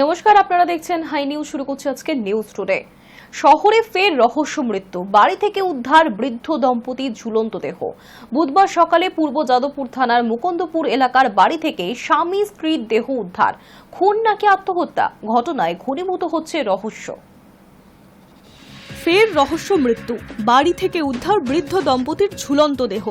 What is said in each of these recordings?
নমস্কার, আপনারা দেখছেন হাই নিউজ। শুরু করছে আজকে নিউজ টুডে। শহরে ফের রহস্য মৃত্যু, বাড়ি থেকে উদ্ধার বৃদ্ধ দম্পতির ঝুলন্ত দেহ। বুধবার সকালে পূর্ব যাদবপুর থানার মুকুন্দপুর এলাকার বাড়ি থেকে স্বামী স্ত্রীর দেহ উদ্ধার। খুন নাকি আত্মহত্যা, ঘটনায় ঘনীভূত হচ্ছে রহস্য। ফের রহস্য মৃত্যু, বাড়ি থেকে উদ্ধার বৃদ্ধ দম্পতির ঝুলন্ত দেহ।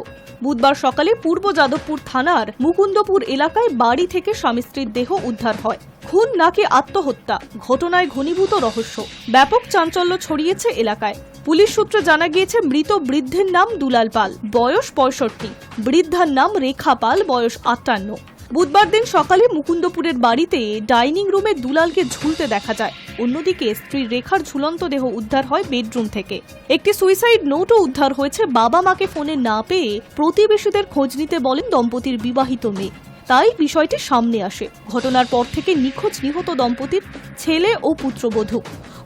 বুধবার সকালে পূর্ব যাদবপুর থানার মুকুন্দপুর এলাকায় বাড়ি থেকে স্বামী স্ত্রীর দেহ উদ্ধার হয়। খুন নাকি আত্মহত্যা, ঘটনায় ঘনীভূত রহস্য। ব্যাপক চাঞ্চল্য ছড়িয়েছে এলাকায়। পুলিশ সূত্রে জানা গিয়েছে, মৃত বৃদ্ধের নাম দুলাল পাল, বয়স 65, বৃদ্ধার নাম রেখা পাল, বয়স 58। বুধবার দিন সকালে মুকুন্দপুরের বাড়িতে ডাইনিং রুমে দুলালকে ঝুলতে দেখা যায়। অন্যদিকে স্ত্রী রেখার ঝুলন্ত দেহ উদ্ধার হয় বেডরুম থেকে। একটি সুইসাইড নোটও উদ্ধার হয়েছে। বাবা মাকে ফোনে না পেয়ে প্রতিবেশীদের খোঁজ নিতে বলেন দম্পতির বিবাহিত মেয়ে, তাই বিষয়টি সামনে আসে। ঘটনার পর থেকে নিখোঁজ নিহত দম্পতির ছেলে ও পুত্রবধূ।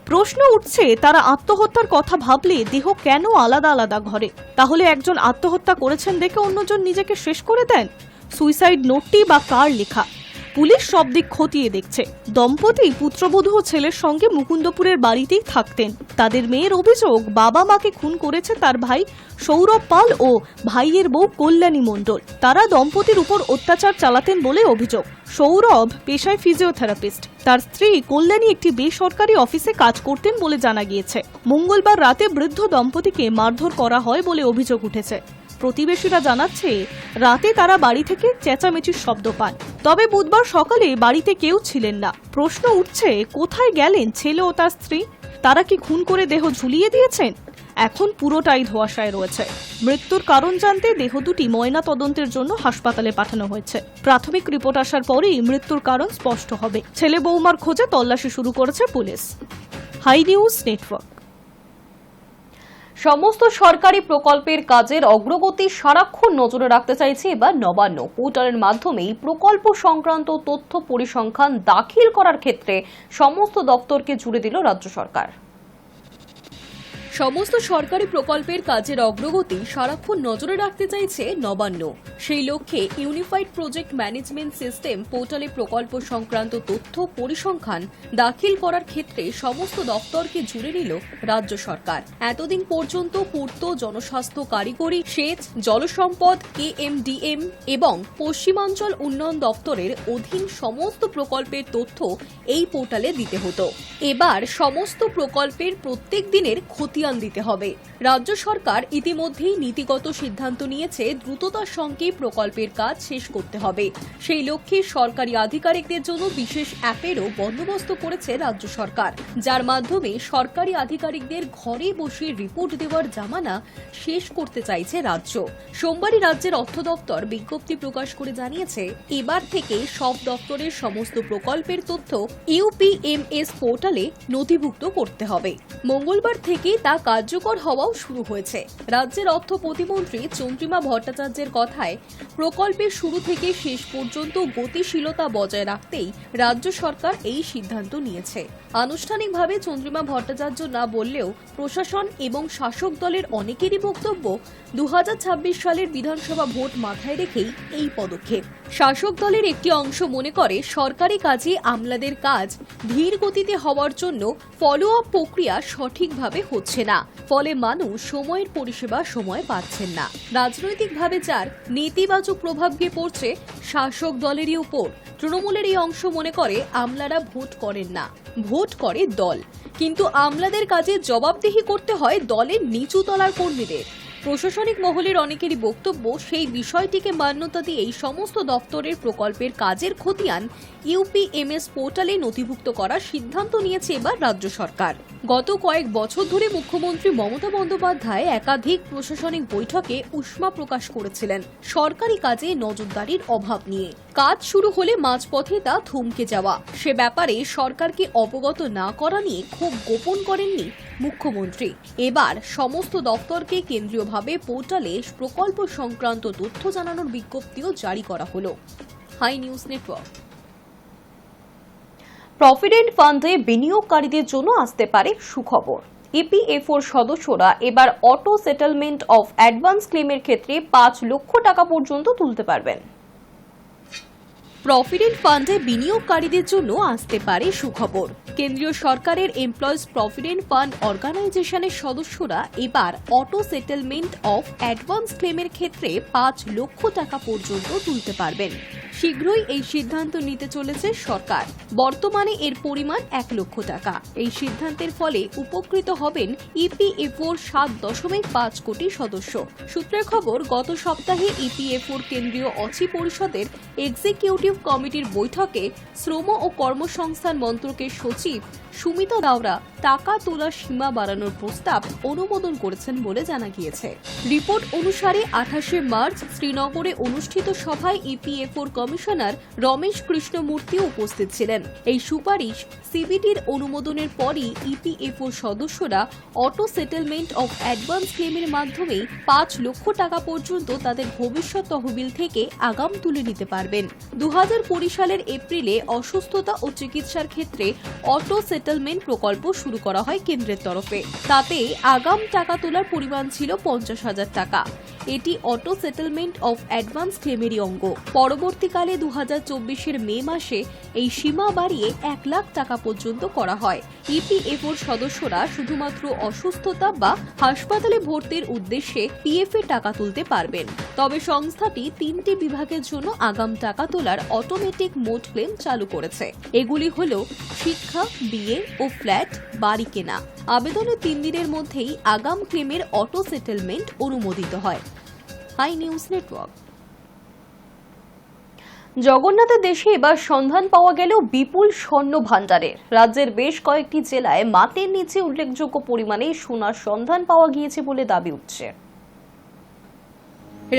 প্রশ্ন উঠছে, তারা আত্মহত্যার কথা ভাবলে দেহ কেন আলাদা আলাদা ঘরে? তাহলে একজন আত্মহত্যা করেছেন দেখে অন্যজন নিজেকে শেষ করে দেন? সুইসাইড নোটটি বা কার লেখা? পুলিশ সব দিক খতিয়ে দেখছে। দম্পতি পুত্রবধূ ও ছেলের সঙ্গে মুকুন্দপুরের বাড়িতেই থাকতেন। তাদের মেয়ের অভিযোগ, বাবা মাকে খুন করেছে তার ভাই সৌরভ পাল ও ভাইয়ের বউ কল্যাণী মণ্ডল। তারা দম্পতির উপর অত্যাচার চালাতেন বলে অভিযোগ। সৌরভ পেশায় ফিজিওথেরাপিস্ট, তার স্ত্রী কল্যাণী একটি বেসরকারি অফিসে কাজ করতেন বলে জানা গিয়েছে। মঙ্গলবার রাতে বৃদ্ধ দম্পতিকে মারধর করা হয় বলে অভিযোগ উঠেছে। প্রতিবেশীরা জানাচ্ছে, রাতে তারা বাড়ি থেকে চেঁচামেচির শব্দ পান। তবে বুধবার সকালে বাড়িতে কেউ ছিলেন না। প্রশ্ন উঠছে, কোথায় গেলেন ছেলে ও তার স্ত্রী? তারা কি খুন করে দেহ ঝুলিয়ে দিয়েছেন? এখন পুরোটাই ধোঁয়াশায় রয়েছে। মৃত্যুর কারণ জানতে দেহ দুটি ময়না তদন্তের জন্য হাসপাতালে পাঠানো হয়েছে। প্রাথমিক রিপোর্ট আসার পরেই মৃত্যুর কারণ স্পষ্ট হবে। ছেলে বৌমার খোঁজে তল্লাশি শুরু করেছে পুলিশ। High news network. সমস্ত সরকারি প্রকল্পের কাজের অগ্রগতি সারাক্ষণ নজরে রাখতে চাইছে এবার নবান্ন। পোর্টালের মাধ্যমেই প্রকল্প সংক্রান্ত তথ্য পরিসংখ্যান দাখিল করার ক্ষেত্রে সমস্ত দপ্তরকে জুড়ে দিল রাজ্য সরকার। সমস্ত সরকারি প্রকল্পের কাজের অগ্রগতি সারাক্ষণ নজরে রাখতে চাইছে নবান্ন। সেই লক্ষ্যে ইউনিফাইড প্রজেক্ট ম্যানেজমেন্ট সিস্টেম পোর্টালে প্রকল্প সংক্রান্ত তথ্য পরিসংখ্যান দাখিল করার ক্ষেত্রে সমস্ত দপ্তরকে জুড়ে নিল রাজ্য সরকার। এতদিন পর্যন্ত পূর্ত, জনস্বাস্থ্য, কারিগরি, সেচ, জলসম্পদ, KMDM এবং পশ্চিমাঞ্চল উন্নয়ন দপ্তরের অধীন সমস্ত প্রকল্পের তথ্য এই পোর্টালে দিতে হতো। এবার সমস্ত প্রকল্পের প্রত্যেক দিনের খতিয়ান দিতে হবে। রাজ্য সরকার ইতিমধ্যেই নীতিগত সিদ্ধান্ত নিয়েছে, দ্রুততার সঙ্গে প্রকল্পের কাজ শেষ করতে হবে। সেই লক্ষ্যে সরকারি আধিকারিকদের জন্য বিশেষ অ্যাপেরও বন্দোবস্ত করেছে রাজ্য সরকার, যার মাধ্যমে সরকারি আধিকারিকদের ঘরে বসে রিপোর্ট দেওয়ার জামানা শেষ করতে চাইছে রাজ্য। সোমবারই রাজ্যের অর্থ দপ্তর বিজ্ঞপ্তি প্রকাশ করে জানিয়েছে, এবার থেকে সব দপ্তরের সমস্ত প্রকল্পের তথ্য UPMS পোর্টালে নথিভুক্ত করতে হবে। মঙ্গলবার থেকে তা কার্যকর হওয়াও শুরু হয়েছে। রাজ্যের অর্থ প্রতিমন্ত্রী চন্দ্রিমা ভট্টাচার্যের কথায়, প্রকল্পের শুরু থেকে শেষ পর্যন্ত গতিশীলতা বজায় রাখতেই রাজ্য সরকার এই সিদ্ধান্ত নিয়েছে। আনুষ্ঠানিকভাবে চন্দ্রিমা ভট্টাচার্য না বললেও প্রশাসন এবং শাসক দলের অনেকেরই বক্তব্য, 2026 সালের বিধানসভা ভোট মাথায় রেখেই এই পদক্ষেপ। শাসক দলের একটি অংশ মনে করে, সরকারি কাজে আমলাদের কাজ ধীর গতিতে হওয়ার জন্য ফলো আপ প্রক্রিয়া সঠিকভাবে হচ্ছে না, ফলে মানুষ সময়ের পরিষেবা সময় পাচ্ছেন না। রাজনৈতিকভাবে যার নেতিবাচক প্রভাব গিয়ে পড়ছে শাসক দলেরই উপর। তৃণমূলের এই অংশ মনে করে, আমলারা ভোট করেন না, ভোট করে দল, কিন্তু আমলাদের কাজে জবাবদিহি করতে হয় দলের নিচু তলার কর্মীদের। প্রশাসনিক মহলের অনেকেরই বক্তব্য, সেই বিষয়টিকে মান্যতা দিয়ে এই সমস্ত দপ্তরের প্রকল্পের কাজের খতিয়ান UPMS পোর্টালে নথিভুক্ত করার সিদ্ধান্ত নিয়েছে এবার রাজ্য সরকার। গত কয়েক বছর ধরে মুখ্যমন্ত্রী মমতা বন্দ্যোপাধ্যায় একাধিক প্রশাসনিক বৈঠকে উষ্মা প্রকাশ করেছিলেন সরকারি কাজে নজরদারির অভাব নিয়ে। কাজ শুরু হলে মাঝপথে তা থমকে যাওয়া, সে ব্যাপারে সরকারকে অবগত না করা নিয়ে ক্ষোভ গোপন করেননি মুখ্যমন্ত্রী। এবার সমস্ত দপ্তরকে কেন্দ্রীয়ভাবে পোর্টালে প্রকল্প সংক্রান্ত তথ্য জানানোর বিজ্ঞপ্তিও জারি করা হলো। High news network. প্রভিডেন্ট ফান্ডে বিনিয়োগকারীদের জন্য আসতে পারে সুখবর। EPFOর সদস্যরা এবার অটো সেটেলমেন্ট অফ অ্যাডভান্স ক্লেমের ক্ষেত্রে 5 লক্ষ টাকা পর্যন্ত তুলতে পারবেন। প্রভিডেন্ট ফান্ডে বিনিয়োগকারীদের জন্য আসতে পারে সুখবর। কেন্দ্রীয় সরকারের এমপ্লয়িজ প্রভিডেন্ট ফান্ড অর্গানাইজেশনের সদস্যরা এবার অটো সেটেলমেন্ট অফ অ্যাডভান্স ক্লেমের ক্ষেত্রে 5 লক্ষ টাকা পর্যন্ত তুলতে পারবেন। শীঘ্রই এই সিদ্ধান্ত নিতে চলেছে সরকার। বর্তমানে এর পরিমাণ 1 লক্ষ টাকা। এই সিদ্ধান্তের ফলে উপকৃত হবেন ইপিএফওর 7.5 কোটি সদস্য। সূত্রের খবর, গত সপ্তাহে ইপিএফওর কেন্দ্রীয় অচি পরিষদের এক্সিকিউটিভ কমিটির বৈঠকে শ্রম ও কর্মসংস্থান মন্ত্রকের সচিব সুমিতা দাওরা টাকা তোলার সীমা বাড়ানোর প্রস্তাব অনুমোদন করেছেন বলে জানা গিয়েছে। রিপোর্ট অনুসারে 28শে মার্চ শ্রীনগরে অনুষ্ঠিত সভায় ইপিএফওর কমিশনার রমেশ কৃষ্ণমূর্তি উপস্থিত ছিলেন। এই সুপারিশ সিবিটির অনুমোদনের পরই ইপিএফওর সদস্যরা অটো সেটেলমেন্ট অফ অ্যাডভান্স ক্লেমের মাধ্যমে 5 লক্ষ টাকা পর্যন্ত তাদের ভবিষ্যৎ তহবিল থেকে আগাম তুলে নিতে পারবেন। 2020 সালের এপ্রিলে অসুস্থতা ও চিকিৎসার ক্ষেত্রে অটো সেটেলমেন্ট প্রকল্প শুরু করা হয় কেন্দ্রের তরফে। তাতে আগাম টাকা তোলার পরিমাণ ছিল 50,000 টাকা। এটি অটো সেটেলমেন্ট অফ অ্যাডভান্স ক্লেমেরই অঙ্গ। পরবর্তীকালে 2024 মে মাসে এই সীমা বাড়িয়ে 1 লাখ টাকা পর্যন্ত করা হয়। ইপিএফওর সদস্যরা শুধুমাত্র অসুস্থতা বা হাসপাতালে ভর্তির উদ্দেশ্যে পিএফ এর টাকা তুলতে পারবেন। তবে সংস্থাটি 3টি বিভাগের জন্য আগাম টাকা তোলার অটোমেটিক মোড ক্লেম চালু করেছে। এগুলি হল শিক্ষা, বিয়ে ও ফ্ল্যাট, বাড়ি কেনা। আবেদনের 3 দিনের মধ্যেই আগাম ক্লেমের অটো সেটেলমেন্ট অনুমোদিত হয়। High news network. জগন্নাথের দেশে এবার সন্ধান পাওয়া গেল বিপুল স্বর্ণ ভাণ্ডারের। রাজ্যের বেশ কয়েকটি জেলায় মাটির নিচে উল্লেখযোগ্য পরিমাণে সোনার সন্ধান পাওয়া গিয়েছে বলে দাবি উঠছে।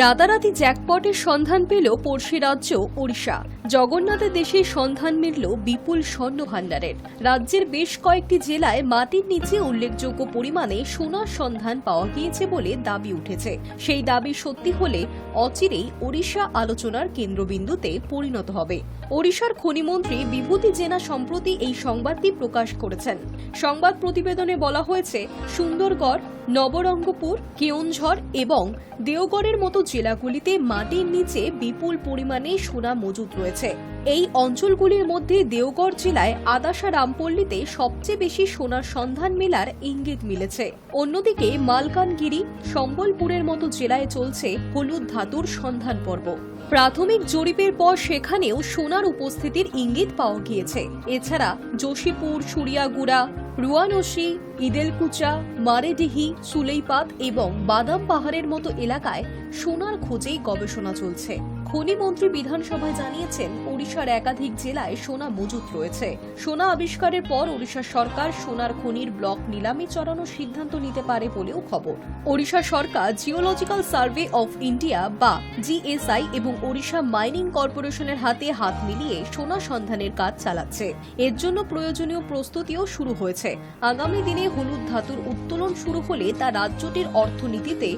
রাতারাতি জ্যাকপটের সন্ধান পেল পড়শি রাজ্য ওড়িশা। জগন্নাথের দেশে সন্ধান মিলল বিপুল স্বর্ণ ভাণ্ডারের। রাজ্যের বেশ কয়েকটি জেলায় মাটির নিচে উল্লেখযোগ্য পরিমাণে সোনার সন্ধান পাওয়া গিয়েছে বলে দাবি উঠেছে। সেই দাবি সত্যি হলে অচিরেই ওড়িশা আলোচনার কেন্দ্রবিন্দুতে পরিণত হবে। ওড়িশার খনিমন্ত্রী বিভূতি জেনা সম্প্রতি এই সংবাদটি প্রকাশ করেছেন। সংবাদ প্রতিবেদনে বলা হয়েছে, সুন্দরগড়, নবরঙ্গপুর, কেওনঝড় এবং দেওগড়ের মতো জেলাগুলিতে মাটির নিচে বিপুল পরিমাণে সোনা মজুদ রয়েছে। এই অঞ্চলগুলির মধ্যে দেওগড় জেলায় আদাসা রামপল্লীতে সবচেয়ে বেশি সোনার সন্ধান মেলার ইঙ্গিত মিলেছে। অন্যদিকে মালকানগিরি, সম্বলপুরের মতো জেলায় চলছে হলুদ ধাতুর সন্ধান পর্ব। প্রাথমিক জরিপের পর সেখানেও সোনার উপস্থিতির ইঙ্গিত পাওয়া গিয়েছে। এছাড়া যোশীপুর, সুরিয়াগুড়া, রুয়ানসি, ইদেলকুচা, মারেডিহি, সুলেইপাত এবং বাদাম পাহাড়ের মতো এলাকায় সোনার খোঁজেই গবেষণা চলছে। খনিমন্ত্রী বিধানসভায় জানিয়েছেন, ওড়িশার একাধিক জেলায় সোনা মজুত রয়েছে। সোনা আবিষ্কারের পর ওড়িশা সরকার সোনার খনির ব্লক নিলামে চড়ানোর সিদ্ধান্ত নিতে পারে বলেও খবর। ওড়িশা সরকার জিওলজিক্যাল সার্ভে অফ ইন্ডিয়া বা জিএসআই এবং ওড়িশা মাইনিং কর্পোরেশনের হাতে হাত মিলিয়ে সোনা সন্ধানের কাজ চালাচ্ছে। এর জন্য প্রয়োজনীয় প্রস্তুতিও শুরু হয়েছে। আগামী দিনে হলুদ ধাতুর উত্তোলন শুরু হলে তা রাজ্যটির অর্থনীতিতে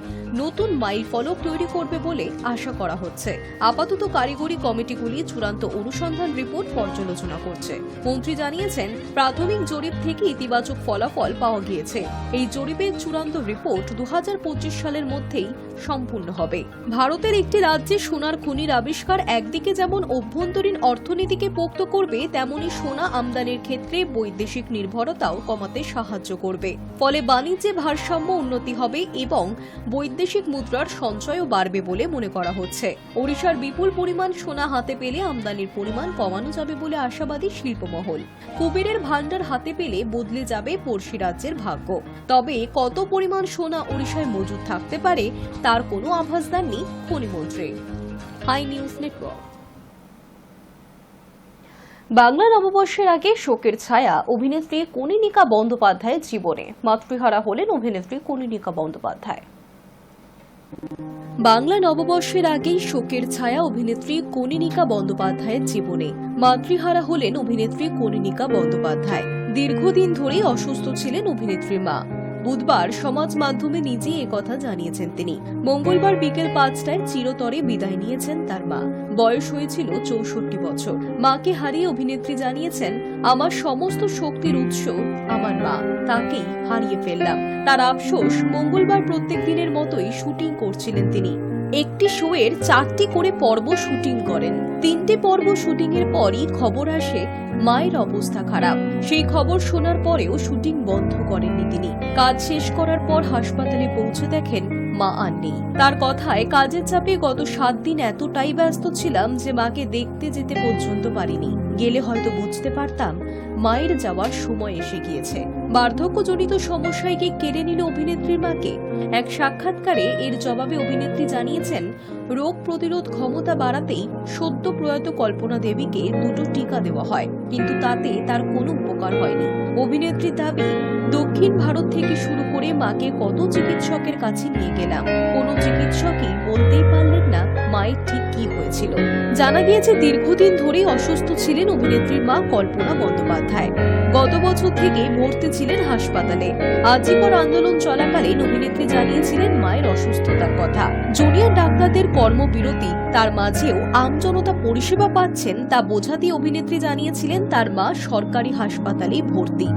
নতুন মাইলফলক তৈরি করবে বলে আশা করা হচ্ছে। আপাতত কারিগরি কমিটিগুলি চূড়ান্ত অনুসন্ধান রিপোর্ট পর্যালোচনা করছে। মন্ত্রী জানিয়েছেন, প্রাথমিক জরিপ থেকে ইতিবাচক ফলাফল পাওয়া গিয়েছে। এই জরিপের চূড়ান্ত রিপোর্ট 2025 সালের মধ্যেই সম্পূর্ণ হবে। ভারতের একটি রাজ্যে সোনার খনির আবিষ্কার একদিকে যেমন অভ্যন্তরীণ অর্থনীতিকে পোক্ত করবে, তেমনি সোনা আমদানির ক্ষেত্রে বৈদেশিক নির্ভরতাও কমাতে সাহায্য করবে। ফলে বাণিজ্যে ভারসাম্য উন্নতি হবে এবং বৈদেশিক মুদ্রার সঞ্চয়ও বাড়বে বলে মনে করা হচ্ছে। ওড়িশার বিপুল পরিমাণ সোনা হাতে পেলে আমদানির পরিমাণ কমানো যাবে বলে আশাবাদী শিল্পমহল। কুবেরের ভাণ্ডার হাতে পেলে বদলে যাবে পড়শি রাজ্যের ভাগ্য। তবে কত পরিমাণ সোনা ওড়িশায় মজুদ থাকতে পারে তার কোনো আভাস দেননি খনিমন্ত্রী। Hi news network. বাংলা নববর্ষের আগে শোকের ছায়া অভিনেত্রী কনীনিকা বন্দ্যোপাধ্যায়ের জীবনে। মাতৃহারা হলেন অভিনেত্রী কনীনিকা বন্দ্যোপাধ্যায়। বাংলা নববর্ষের আগেই শোকের ছায়া অভিনেত্রী কনীনিকা বন্দ্যোপাধ্যায়ের জীবনে। মাতৃহারা হলেন অভিনেত্রী কনীনিকা বন্দ্যোপাধ্যায়। দীর্ঘদিন ধরেই অসুস্থ ছিলেন অভিনেত্রীর মা। বুধবার সমাজ মাধ্যমে নিজেই একথা জানিয়েছেন তিনি। মঙ্গলবার বিকেল 5টায় চিরতরে বিদায় নিয়েছেন তার মা। বয়স হয়েছিল 64 বছর। মাকে হারিয়ে অভিনেত্রী জানিয়েছেন, আমার সমস্ত শক্তির উৎস আমার মা, তাকেই হারিয়ে ফেললাম। তার আফসোস, মঙ্গলবার প্রত্যেক দিনের মতোই শুটিং করছিলেন তিনি। একটি শোয়ের 4টি করে পর্ব শুটিং করেন। 3টে পর্ব শুটিং এর পরই খবর আসে মায়ের অবস্থা খারাপ। সেই খবর শোনার পরেও শুটিং বন্ধ করেননি তিনি। কাজ শেষ করার পর হাসপাতালে পৌঁছে দেখেন মা আর নেই। তার কথায়, কাজের চাপে গত 7 দিন এতটাই ব্যস্ত ছিলাম যে মাকে দেখতে যেতে পর্যন্ত পারিনি। গেলে হয়তো বুঝতে পারতাম মায়ের যাওয়ার সময় এসে গিয়েছে। বার্ধক্যজনিত সমস্যায় কি কেড়ে নিল অভিনেত্রীর মাকে? এক সাক্ষাৎকারে এর জবাবে অভিনেত্রী জানিয়েছেন, রোগ প্রতিরোধ ক্ষমতা বাড়াতেই সদ্য প্রয়াত কল্পনা দেবীকে 2টো টিকা দেওয়া হয়, কিন্তু তাতে তার কোনো উপকার হয়নি। অভিনেত্রীর দাবি, দক্ষিণ ভারত থেকে শুরু করে মাকে কত চিকিৎসকের কাছে নিয়ে গেলাম, কোনো চিকিৎসকই বলতেই পারলেন না মায়ের ঠিক কি হয়েছিল। জানা গিয়েছে, দীর্ঘদিন ধরেই অসুস্থ ছিলেন অভিনেত্রীর মা কল্পনা বন্দ্যোপাধ্যায়। গত বছর থেকে ভর্তি ছিলেন হাসপাতালে। আজীবন আন্দোলন চলাকালীন অভিনেত্রী জানিয়েছিলেন মায়ের অসুস্থতার কথা। জুনিয়র ডাক্তারদের কর্মবিরতি, তার মাঝেও আমজনতা পরিষেবা পাচ্ছেন তা বোঝাতে অভিনেত্রী জানিয়েছিলেন তার মা সরকারি হাসপাতালেই ভর্তি।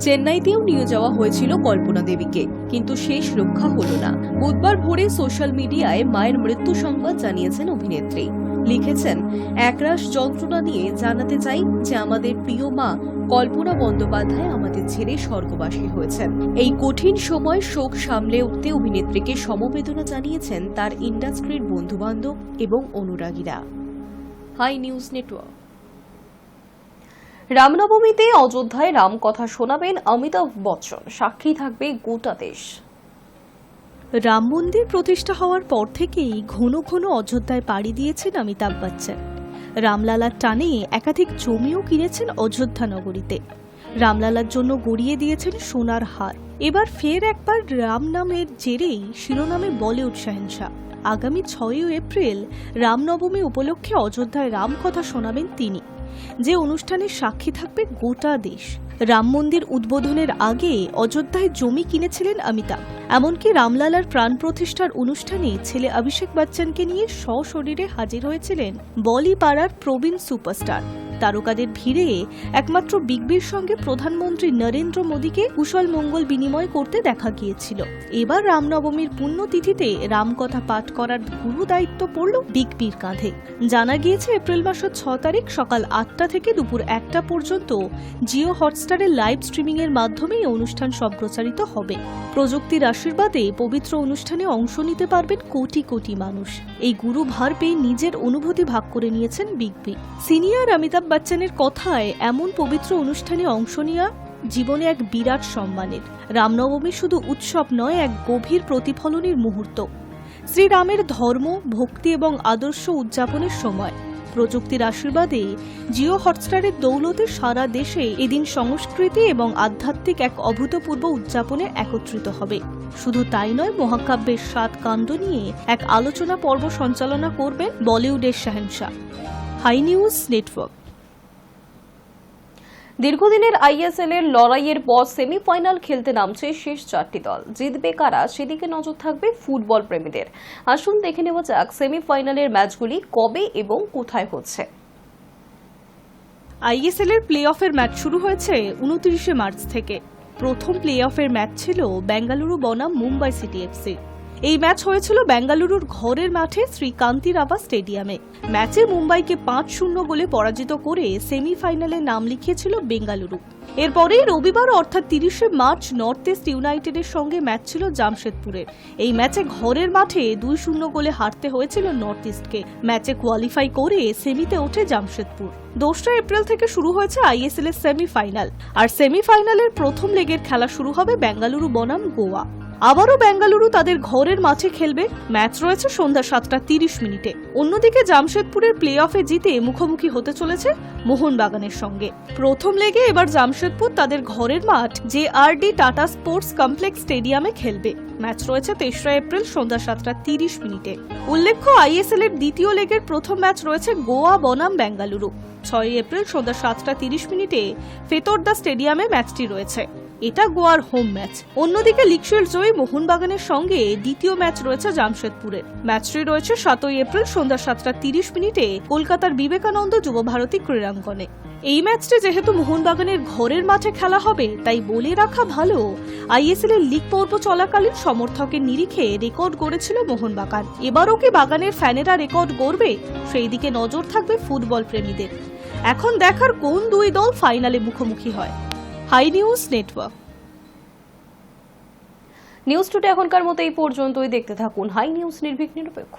চেন্নাইতেও নিয়ে যাওয়া হয়েছিল কল্পনা দেবীকে, কিন্তু শেষ রক্ষা হলো না। বুধবার ভোরে সোশ্যাল মিডিয়ায় মায়ের মৃত্যু সংবাদ জানিয়েছেন অভিনেত্রী। লিখেছেন, একরাশ যন্ত্রণা নিয়ে জানাতে চাই যে আমাদের প্রিয় মা কল্পনা বন্দ্যোপাধ্যায় আমাদের ছেড়ে স্বর্গবাসী হয়েছেন। এই কঠিন সময় শোক সামলে উঠতে অভিনেত্রীকে সমবেদনা জানিয়েছেন তার ইন্ডাস্ট্রির বন্ধুবান্ধব এবং অনুরাগীরা। Hi news network. রামনবমীতে অযোধ্যায় রামকথা শোনাবেন অমিতাভ বচ্চন, সাক্ষী থাকবে গোটা দেশ। রাম মন্দির প্রতিষ্ঠা হওয়ার পর থেকেই ঘন ঘন অযোধ্যায় পাড়ি দিয়েছেন অমিতাভ বচ্চন। রামলালার টানে একাধিক জমিও কিনেছেন অযোধ্যা নগরীতে। রামলালার জন্য গড়িয়ে দিয়েছেন সোনার হার। এবার ফের একবার রাম নামের জেরেই শিরোনামে বলিউড শাহেনশাহ। আগামী 6 এপ্রিল রামনবমী উপলক্ষে অযোধ্যায় রামকথা শোনাবেন তিনি, যে অনুষ্ঠানের সাক্ষী থাকবে গোটা দেশ। রাম মন্দির উদ্বোধনের আগে অযোধ্যায় জমি কিনেছিলেন অমিতাভ। এমনকি রামলালার প্রাণ প্রতিষ্ঠার অনুষ্ঠানে ছেলে অভিষেক বচ্চনকে নিয়ে সশরীরে হাজির হয়েছিলেন বলিপাড়ার প্রবীণ সুপারস্টার। তারকাদের ভিড়ে একমাত্র বিগ বির সঙ্গে প্রধানমন্ত্রী নরেন্দ্র মোদীকে কুশল মঙ্গল বিনিময় করতে দেখা গিয়েছিল। এবার রামনবমীর পুণ্যতিথিতে রামকথা পাঠ করার গুরু দায়িত্ব পড়ল বিগ বির কাঁধে। জানা গিয়েছে, এপ্রিল মাসের 6 তারিখ সকাল 8টা থেকে দুপুর 1টা পর্যন্ত জিও হটস্টারের লাইভ স্ট্রিমিং এর মাধ্যমে এই অনুষ্ঠান সম্প্রচারিত হবে। প্রযুক্তির আশীর্বাদে পবিত্র অনুষ্ঠানে অংশ নিতে পারবেন কোটি কোটি মানুষ। এই গুরু ভার পেয়ে নিজের অনুভূতি ভাগ করে নিয়েছেন বিগ বি। সিনিয়র অমিতাভ বচ্চনের কথায়, এমন পবিত্র অনুষ্ঠানে অংশ নেওয়া জীবনে এক বিরাট সম্মানের। রামনবমী শুধু উৎসব নয়, এক গভীর প্রতিফলনের মুহূর্ত। শ্রীরামের ধর্ম, ভক্তি এবং আদর্শ উদযাপনের সময়। প্রযুক্তির আশীর্বাদে জিও হটস্টারের দৌলতে সারা দেশে এদিন সংস্কৃতি এবং আধ্যাত্মিক এক অভূতপূর্ব উদযাপনে একত্রিত হবে। শুধু তাই নয়, মহাকাব্যের 7 কাণ্ড নিয়ে এক আলোচনা পর্ব সঞ্চালনা করবেন বলিউডের শাহেনশাহ। Hi news network. দীর্ঘদিনের আইএসএল এর লড়াইয়ের পর সেমিফাইনাল খেলতে নামছে শেষ 4টি দল। জিতবে কারা, সেদিকে নজর থাকবে ফুটবল প্রেমীদের। আসুন দেখে নেওয়া যাক সেমিফাইনালের ম্যাচগুলি কবে এবং কোথায় হচ্ছে। আইএসএল এর প্লে অফের ম্যাচ শুরু হয়েছে 29 মার্চ থেকে। প্রথম প্লে অফের ম্যাচ ছিল বেঙ্গালুরু বনাম মুম্বাই সিটি এফসি। এই ম্যাচ হয়েছিল বেঙ্গালুরুর ঘরের মাঠে শ্রী কান্তিরাবা স্টেডিয়ামে। ম্যাচে মুম্বাইকে 5-0 গোলে পরাজিত করে সেমিফাইনালে নাম লিখিয়েছিল বেঙ্গালুরু। এরপরে রবিবার অর্থাৎ 30 মার্চ নর্থ ইস্ট ইউনাইটেডের সঙ্গে ম্যাচ ছিল জামশেদপুরের। এই ম্যাচে ঘরের মাঠে 2-0 গোলে হারতে হয়েছিল নর্থ ইস্টকে। ম্যাচে কোয়ালিফাই করে সেমিতে ওঠে জামশেদপুর। 2 এপ্রিল থেকে শুরু হয়েছে আইএসএল এর সেমিফাইনাল। আর সেমিফাইনালের প্রথম লেগের খেলা শুরু হবে বেঙ্গালুরু বনাম গোয়া। আবারও বেঙ্গালুরু তাদের ঘরের মাঠে খেলবে। ম্যাচ রয়েছে সন্ধ্যা 7:30। অন্যদিকে জামশেদপুরের প্লে অফে জিতে মুখোমুখি হতে চলেছে মোহনবাগানের সঙ্গে। প্রথম লেগে এবার জামশেদপুর তাদের ঘরের মাঠ JRD টাটা স্পোর্টস কমপ্লেক্স স্টেডিয়ামে খেলবে। ম্যাচ রয়েছে 3 এপ্রিল সন্ধ্যা 7:30। উল্লেখ্য, আইএসএল এর দ্বিতীয় লেগের প্রথম ম্যাচ রয়েছে গোয়া বনাম বেঙ্গালুরু। 6 এপ্রিল সন্ধ্যা 7:30 ফেতরদা স্টেডিয়ামে ম্যাচটি রয়েছে। এটা গোয়ার হোম ম্যাচ। অন্যদিকে লিগশিল্ড জয়ী মোহনবাগানের সঙ্গে দ্বিতীয় ম্যাচ রয়েছে জামশেদপুরের। ম্যাচটি রয়েছে 7 এপ্রিল সন্ধ্যা 7:30 কলকাতার বিবেকানন্দ যুবভারতী ক্রীড়াঙ্গনে। এই ম্যাচটি যেহেতু মোহনবাগানের ঘরের মাঠে খেলা হবে, তাই বলে রাখা ভালো, আইএসএল এর লিগ পর্ব চলাকালীন সমর্থকের নিরিখে রেকর্ড গড়েছিল মোহনবাগান। এবারও কি বাগানের ফ্যানেরা রেকর্ড গড়বে, সেই দিকে নজর থাকবে ফুটবল প্রেমীদের। এখন দেখার কোন দুই দল ফাইনালে মুখোমুখি হয়। High news network. News today এখনকার মতো এই পর্যন্তই। দেখতে থাকুন হাই নিউজ, নির্ভীক নিরপেক্ষ।